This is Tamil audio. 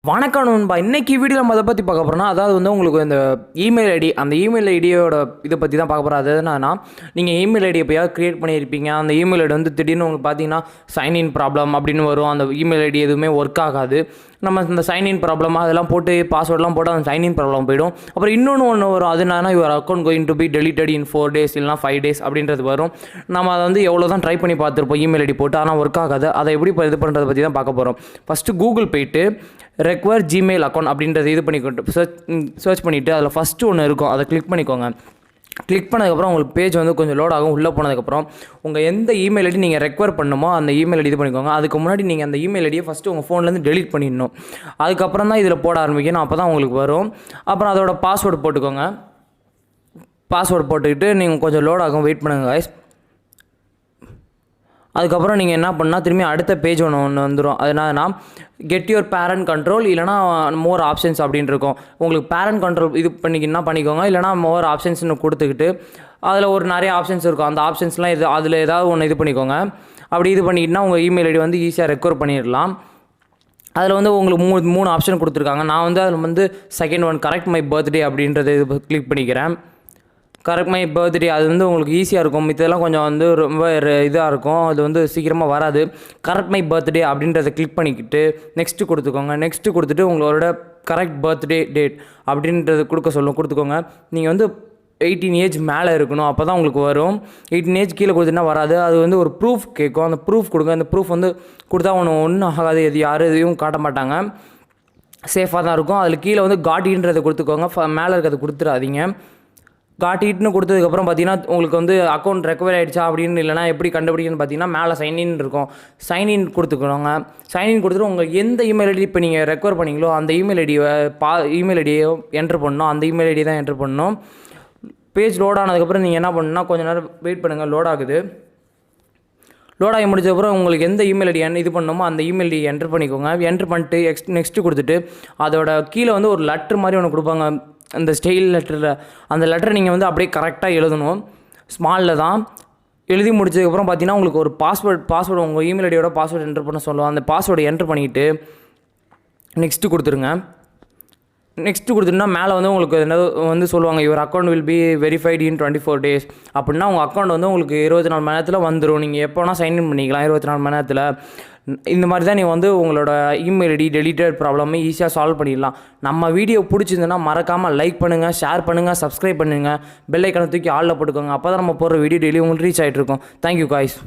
வணக்கம் நண்பா. இன்னைக்கு வீடியோ நம்ம அதை பற்றி பார்க்க போகிறோம்னா, அதாவது வந்து உங்களுக்கு இந்த இமெயில் ஐடி, அந்த இமெயில் ஐடியோட இதை பற்றி தான் பார்க்க போகிறோம். அது என்னன்னா, நீங்கள் இமெயில் ஐடி எப்போயாவது க்ரியேட் பண்ணியிருப்பீங்க. அந்த இமெயில் ஐடி வந்து திடீர்னு உங்களுக்கு பார்த்தீங்கன்னா சைன்இன் ப்ராப்ளம் அப்படின்னு வரும். அந்த இமெயில் ஐடி எதுவுமே ஒர்க் ஆகாது. நம்ம இந்த சைன்இன் ப்ராப்ளம் அதெல்லாம் போட்டு பாஸ்வேர்டெலாம் போட்டு அந்த சைன்இன் ப்ராப்ளம் போயிடும். அப்புறம் ஒன்று வரும். அது என்னன்னா, your account going to be deleted in 4 days இல்லைனா 5 days அப்படின்றது வரும். நம்ம அதை வந்து எவ்வளோ தான் ட்ரை பண்ணி பார்த்துருப்போம் இமெயில் ஐடி போட்டு, ஆனால் ஒர்க் ஆகாது. அதை எப்படி இது பண்ணுறதை பற்றி தான் பார்க்க போகிறோம். ஃபஸ்ட்டு கூகுள் போயிட்டு ரெக்வயர் ஜிமெயில் அக்கௌண்ட் அப்படின்றத இது பண்ணிக்கிட்டு சர்ச் பண்ணிவிட்டு அதில் ஃபஸ்ட்டு ஒன்று இருக்கும், அதை கிளிக் பண்ணிக்கோங்க. கிளிக் பண்ணதுக்கப்புறம் உங்களுக்கு பேஜ் வந்து கொஞ்சம் லோட் ஆகும். உள்ளே போனதுக்கப்புறம் உங்கள் எந்த இமெயில் ஐடி நீங்கள் ரெக்வயர் பண்ணுமோ அந்த இமெயில் ஐடி இது பண்ணிக்கோங்க. அதுக்கு முன்னாடி நீங்கள் அந்த இமெயில் ஐடியை ஃபஸ்ட்டு உங்கள் ஃபோன்லேருந்து டெலிட் பண்ணிடணும். அதுக்கப்புறம் தான் இதில் போட ஆரம்பிக்கணும். அப்போ தான் உங்களுக்கு வரும். அப்புறம் அதோட பாஸ்வேர்டு போட்டுக்கோங்க. பாஸ்வேர்டு போட்டுக்கிட்டு நீங்கள் கொஞ்சம் லோட் ஆகும், வெயிட் பண்ணுங்கள் guys. அதுக்கப்புறம் நீங்கள் என்ன பண்ணால் திரும்பி அடுத்த பேஜ் ஒன்று வந்துடும். அது என்னன்னா, கெட் யுவர் பேரண்ட் கண்ட்ரோல் இல்லைனா மோர் ஆப்ஷன்ஸ் அப்படின்னு இருக்கும். உங்களுக்கு பேரண்ட் கண்ட்ரோல் இது பண்ணிக்கோங்க. இல்லைனா மோர் ஆப்ஷன்ஸ்னு கொடுத்துக்கிட்டு அதில் ஒரு நிறைய ஆப்ஷன்ஸ் இருக்கும். அந்த ஆப்ஷன்ஸ்லாம் அதில் ஏதாவது ஒன்று இது பண்ணிக்கோங்க. அப்படி இது பண்ணிக்கிட்டால் உங்கள் இமெயில் ஐடி வந்து ஈஸியாக ரெக்கவர் பண்ணிடலாம். அதில் வந்து உங்களுக்கு மூணு ஆப்ஷன் கொடுத்துருக்காங்க. நான் வந்து அதில் வந்து second one correct my birthday அப்படின்றத இது கிளிக் பண்ணிக்கிறேன். கரெக்ட் மை பர்த்டே அது வந்து உங்களுக்கு ஈஸியாக இருக்கும். இதெல்லாம் கொஞ்சம் வந்து ரொம்ப இதாக இருக்கும். அது வந்து சீக்கிரமாக வராது. கரெக்ட் மை பர்த்டே அப்படின்றத கிளிக் பண்ணிக்கிட்டு நெக்ஸ்ட்டு கொடுத்துக்கோங்க. நெக்ஸ்ட்டு கொடுத்துட்டு உங்களோட கரெக்ட் பர்த்டே டேட் அப்படின்றது கொடுத்துக்கோங்க. நீங்கள் வந்து 18 ஏஜ் மேலே இருக்கணும். அப்போ தான் உங்களுக்கு வரும். 18 ஏஜ் கீழே கொடுத்துட்டா வராது. அது வந்து ஒரு ப்ரூஃப் கேட்கும். அந்த ப்ரூஃப் கொடுங்க. அந்த ப்ரூஃப் வந்து கொடுத்தா ஒன்றும் ஆகாது. இது யாரும் எதையும் காட்ட மாட்டாங்க. சேஃபாக தான் இருக்கும். அதில் கீழே வந்து காட்டின்றதை கொடுத்துக்கோங்க. மேலே இருக்கிறத கொடுத்துடாதீங்க. காட்டிட்டுன்னு கொடுத்ததுக்கப்புறம் பார்த்தீங்கன்னா உங்களுக்கு வந்து அக்கௌண்ட் ரெக்கவர் ஆகிடுச்சா அப்படின்னு இல்லைனா எப்படி கண்டுபிடிக்கணும்னு பார்த்தீங்கன்னா மேலே சைன்இன் இருக்கும். சைன்இன் கொடுத்துக்கணுங்க. சைன்இன் கொடுத்துட்டு உங்கள் எந்த இமெயில் ஐடி இப்போ நீங்கள் ரெக்கவர் பண்ணிங்களோ அந்த இமெயில் ஐடியை என்ட்ரு பண்ணணும். அந்த இமெயில் ஐடி தான் என்ட்ரு பண்ணணும். பேஜ் லோட் ஆனதுக்கப்புறம் நீங்கள் என்ன பண்ணணும்னா கொஞ்சம் நேரம் வெயிட் பண்ணுங்கள். லோட் ஆகுது. லோட் ஆகி முடிச்சதுக்கப்புறம் உங்களுக்கு எந்த இமெயில் ஐடி இது பண்ணணுமோ அந்த இமெயில் ஐடி என்ட்ரு பண்ணிக்கோங்க. என்ட்ரு பண்ணிட்டு நெக்ஸ்ட்டு கொடுத்துட்டு அதோட கீழே வந்து ஒரு லெட்ரு மாதிரி ஒன்று கொடுப்பாங்க. அந்த ஸ்டைல் லெட்டரில் அந்த லெட்டரை நீங்கள் வந்து அப்படியே கரெக்டாக எழுதணும். ஸ்மாலில் தான் எழுதி முடிச்சதுக்கப்புறம் பார்த்தீங்கன்னா உங்களுக்கு ஒரு பாஸ்வேர்டு உங்கள் இமெயில் ஐடியோட பாஸ்வேர்டு என்ட்ரு பண்ண சொல்லுவோம். அந்த பாஸ்வேர்டு என்ட்ரு பண்ணிவிட்டு நெக்ஸ்ட்டு கொடுத்துருங்க. நெக்ஸ்ட்டு கொடுத்துட்டா மேலே வந்து உங்களுக்கு என்ன வந்து சொல்லுவாங்க, your account will be verified in 24 days அப்படின்னா உங்கள் அக்கௌண்ட் வந்து உங்களுக்கு 24 மணி நேரத்தில் வந்துடும். நீங்கள் எப்போனா சைன்இன் பண்ணிக்கலாம் 24 மணி நேரத்தில். இந்த மாதிரி தான் நீங்கள் வந்து உங்களோட இமெயில் ஐடி டெலிட்டட் ப்ராப்ளமே ஈஸியாக சால்வ் பண்ணிடலாம். நம்ம வீடியோ பிடிச்சிருந்துன்னா மறக்காமல் லைக் பண்ணுங்கள், ஷேர் பண்ணுங்கள், சப்ஸ்கிரைப் பண்ணுங்கள், பெல் ஐக்கனை தூக்கி ஆளில் போட்டுக்கோங்க. அப்போ தான் நம்ம போடுற வீடியோ டெய்லி உங்களுக்கு ரீச் ஆகிட்டு இருக்கும். Thank you guys.